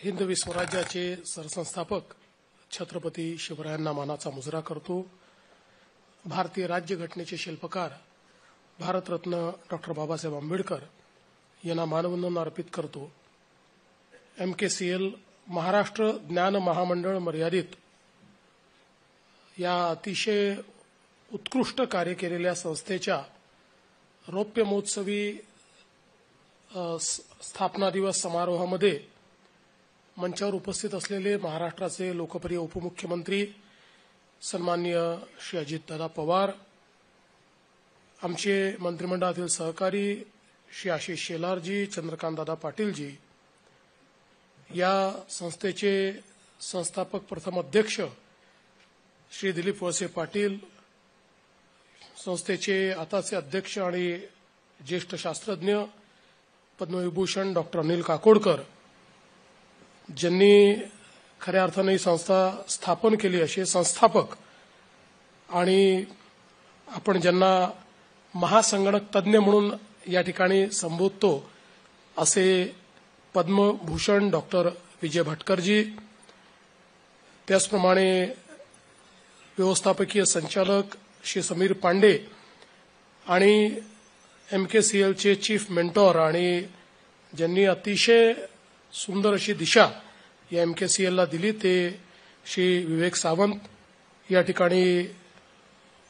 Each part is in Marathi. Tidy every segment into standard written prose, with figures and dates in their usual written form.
हिंदवी स्वराज्याचे सरसंस्थापक छत्रपती शिवरायांना मानाचा मुजरा करतो। भारतीय राज्यघटनेचे शिल्पकार भारतरत्न डॉक्टर बाबासाहेब आंबेडकर यांना मानवंदना अर्पित करतो। MKCL महाराष्ट्र ज्ञान महामंडळ मर्यादित या अतिशय उत्कृष्ट कार्य केलेल्या संस्थेच्या रौप्य महोत्सवी स्थापना दिवस समारोहामध्ये मंचावर उपस्थित असलेले महाराष्ट्राचे लोकप्रिय उपमुख्यमंत्री सन्माननीय श्री अजितदादा पवार, आमचे मंत्रिमंडळातील सहकारी श्री आशिष शेलारजी, चंद्रकांतदादा पाटीलजी, या संस्थेचे संस्थापक प्रथम अध्यक्ष श्री दिलीप वळसे पाटील, संस्थेचे आताचे अध्यक्ष आणि ज्येष्ठ शास्त्रज्ञ पद्मविभूषण डॉक्टर अनिल काकोडकर, ज्यांनी खऱ्या अर्थाने ही संस्था स्थापन केली असे संस्थापक आणि आपण ज्यांना महासंगणक तज्ञ म्हणून या ठिकाणी संबोधतो असे पद्मभूषण डॉक्टर विजय भटकरजी, त्याचप्रमाणे व्यवस्थापकीय संचालक श्री समीर पांडे आणि MKCLचे चीफ मेंटॉर आणि ज्यांनी अतिशय सुंदर अशी दिशा या MKCLला दिली ते श्री विवेक सावंत, या ठिकाणी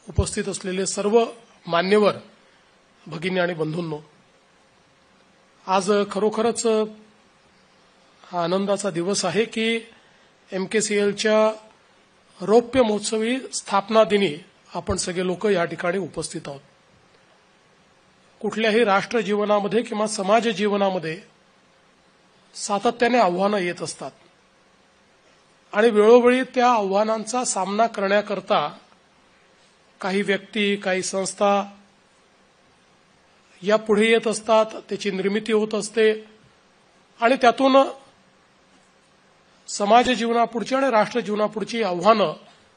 उपस्थित असलेले सर्व मान्यवर भगिनी आणि बंधूंनो, आज खरोखरच हा आनंदाचा दिवस आहे की MKCLच्या रौप्य महोत्सवी स्थापना दिनी आपण सगळे लोक या ठिकाणी उपस्थित आहोत। कुठल्याही राष्ट्र जीवनामध्ये किंवा समाज जीवनामध्ये सातत्याने आव्हानं येत असतात आणि वेळोवेळी त्या आव्हानांचा सामना करण्याकरता काही व्यक्ती, काही संस्था या पुढे येत असतात, त्याची निर्मिती होत असते आणि त्यातून समाज जीवनापुढची आणि राष्ट्र जीवनापुढची आव्हानं